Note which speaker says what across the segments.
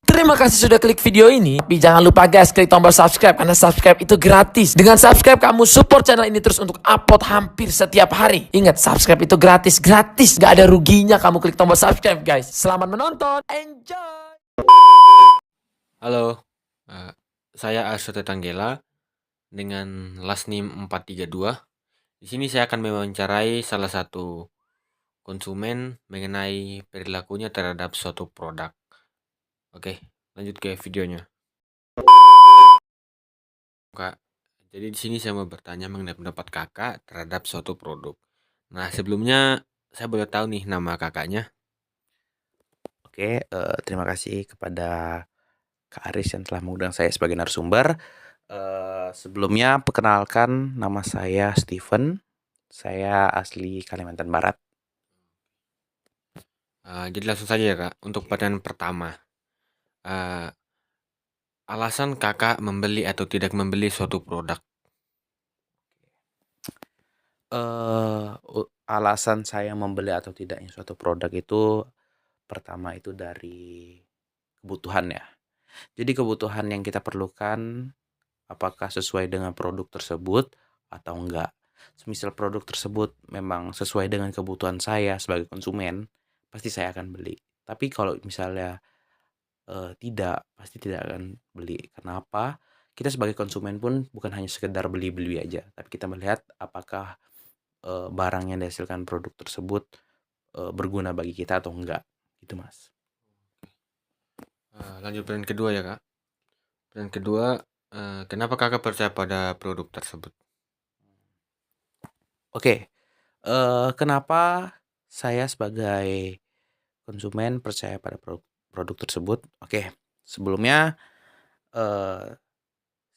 Speaker 1: Terima kasih sudah klik video ini. Tapi jangan lupa guys, klik tombol subscribe karena subscribe itu gratis. Dengan subscribe kamu support channel ini terus untuk upload hampir setiap hari. Ingat, subscribe itu gratis. Gak ada ruginya kamu klik tombol subscribe guys. Selamat menonton. Enjoy.
Speaker 2: Halo, saya Arsyoto Tanggela dengan last name 432. Di sini saya akan mewawancarai salah satu konsumen mengenai perilakunya terhadap suatu produk. Oke, lanjut ke videonya. Kak, jadi di sini saya mau bertanya mengenai pendapat kakak terhadap suatu produk. Nah, sebelumnya saya boleh tahu nih nama kakaknya.
Speaker 3: Oke, terima kasih kepada Kak Aris yang telah mengundang saya sebagai narasumber. Sebelumnya perkenalkan, nama saya Steven. Saya asli Kalimantan Barat.
Speaker 2: Jadi langsung saja ya kak, untuk pertanyaan pertama. Alasan kakak membeli atau tidak membeli suatu produk.
Speaker 3: Alasan saya membeli atau tidaknya suatu produk itu pertama itu dari kebutuhan ya. Jadi kebutuhan yang kita perlukan apakah sesuai dengan produk tersebut atau enggak. Semisal produk tersebut memang sesuai dengan kebutuhan saya sebagai konsumen, pasti saya akan beli. Tapi kalau misalnya tidak, pasti tidak akan beli. Kenapa? Kita sebagai konsumen pun bukan hanya sekedar beli-beli aja, tapi kita melihat apakah barang yang dihasilkan produk tersebut berguna bagi kita atau enggak. Gitu, Mas.
Speaker 2: Lanjut pertanyaan kedua ya kak. Pertanyaan kedua, kenapa kakak percaya pada produk tersebut?
Speaker 3: Oke, kenapa saya sebagai konsumen percaya pada produk tersebut? Oke, sebelumnya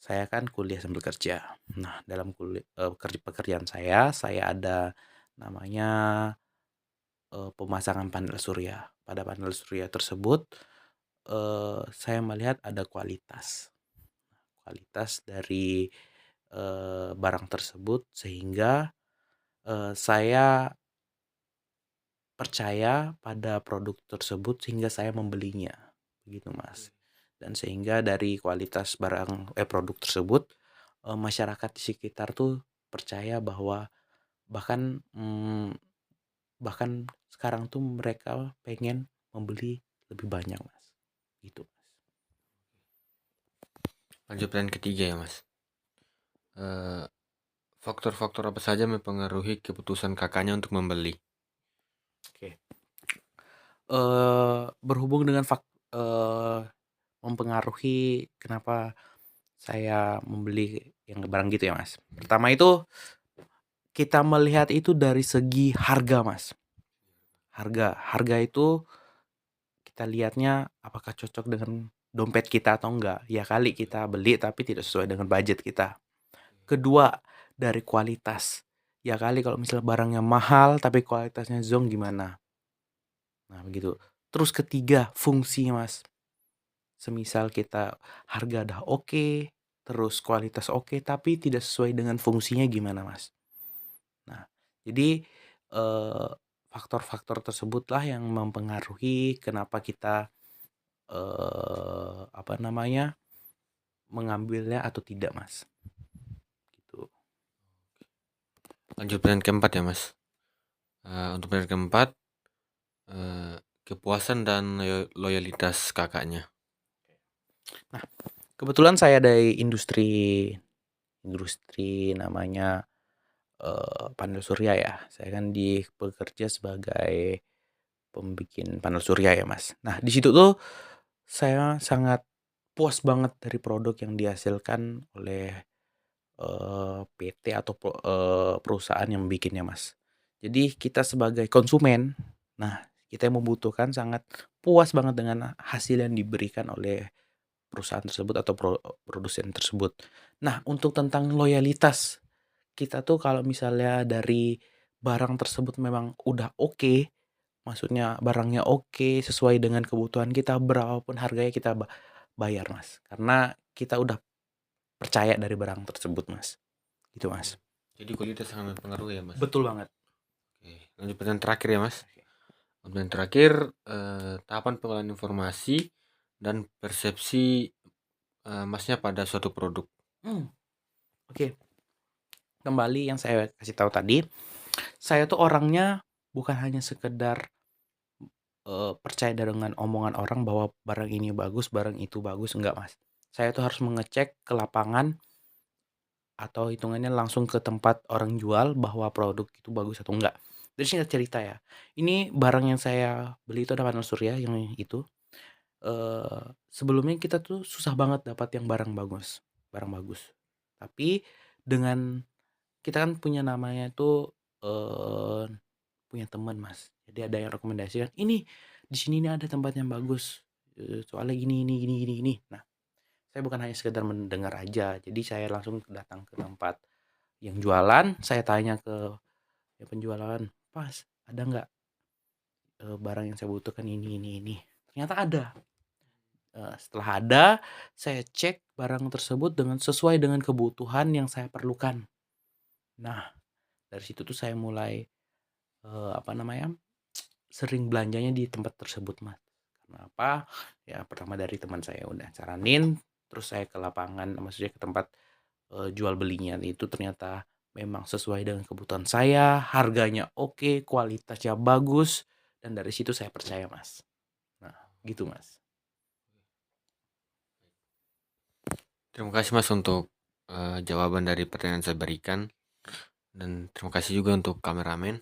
Speaker 3: saya kan kuliah sambil kerja. Nah, dalam pekerjaan saya ada namanya pemasangan panel surya. Pada panel surya tersebut saya melihat ada kualitas dari barang tersebut sehingga saya percaya pada produk tersebut sehingga saya membelinya, begitu Mas. Dan sehingga dari kualitas produk tersebut masyarakat di sekitar tuh percaya bahwa bahkan sekarang tuh mereka pengen membeli lebih banyak Mas, gitu Mas.
Speaker 2: Lanjut pertanyaan ketiga ya mas. Faktor-faktor apa saja mempengaruhi keputusan kakaknya untuk membeli?
Speaker 3: Oke. Berhubung dengan mempengaruhi kenapa saya membeli yang barang gitu ya Mas. Pertama itu kita melihat itu dari segi harga Mas. Harga itu kita lihatnya apakah cocok dengan dompet kita atau enggak. Ya kali kita beli tapi tidak sesuai dengan budget kita. Kedua, dari kualitas. Ya kali kalau misalnya barangnya mahal tapi kualitasnya zonk gimana. Nah begitu. Terus ketiga, fungsi Mas. Semisal kita harga dah oke, terus kualitas oke, tapi tidak sesuai dengan fungsinya gimana Mas. Nah, jadi faktor-faktor tersebutlah yang mempengaruhi kenapa kita mengambilnya atau tidak Mas. Gitu.
Speaker 2: Lanjut pertanyaan keempat ya mas. Untuk pertanyaan keempat, kepuasan dan loyalitas kakaknya.
Speaker 3: Nah, kebetulan saya dari industri namanya panel surya ya. Saya kan bekerja sebagai pembikin panel surya ya Mas. Nah di situ tuh saya sangat puas banget dari produk yang dihasilkan oleh PT atau perusahaan yang bikinnya Mas. Jadi kita sebagai konsumen, nah kita yang membutuhkan sangat puas banget dengan hasil yang diberikan oleh perusahaan tersebut atau produsen tersebut. Nah untuk tentang loyalitas, kita tuh kalau misalnya dari barang tersebut memang udah oke, maksudnya barangnya oke, sesuai dengan kebutuhan kita, berapapun harganya kita bayar Mas. Karena kita udah percaya dari barang tersebut Mas. Gitu Mas.
Speaker 2: Jadi kualitas sangat mempengaruhi ya mas.
Speaker 3: Betul banget.
Speaker 2: Oke, lanjut pertanyaan terakhir ya mas. Pertanyaan terakhir, tahapan pengolahan informasi dan persepsi Masnya pada suatu produk.
Speaker 3: Oke. Kembali yang saya kasih tahu tadi, saya tuh orangnya bukan hanya sekedar percaya dengan omongan orang bahwa barang ini bagus, barang itu bagus, enggak, Mas. Saya tuh harus mengecek ke lapangan atau hitungannya langsung ke tempat orang jual bahwa produk itu bagus atau enggak. Dari singkat cerita ya, ini barang yang saya beli itu ada panel surya yang itu. Sebelumnya kita tuh susah banget dapat yang barang bagus. Tapi dengan kita kan punya namanya itu punya teman, Mas. Jadi ada yang rekomendasikan, "Ini di sini nih ada tempat yang bagus, soalnya gini." Nah, saya bukan hanya sekedar mendengar aja, jadi saya langsung datang ke tempat yang jualan, saya tanya ke yang penjualan, "Mas, ada nggak, barang yang saya butuhkan ini?" Ternyata ada. Setelah ada, saya cek barang tersebut sesuai dengan kebutuhan yang saya perlukan. Nah, dari situ tuh saya mulai, apa namanya, sering belanjanya di tempat tersebut, Mas. Kenapa? Ya pertama dari teman saya udah saranin, terus saya ke lapangan, maksudnya ke tempat, jual belinya itu ternyata memang sesuai dengan kebutuhan saya, harganya oke, kualitasnya bagus, dan dari situ saya percaya, Mas. Nah, gitu, Mas.
Speaker 2: Terima kasih Mas untuk jawaban dari pertanyaan yang saya berikan, dan terima kasih juga untuk kameramen.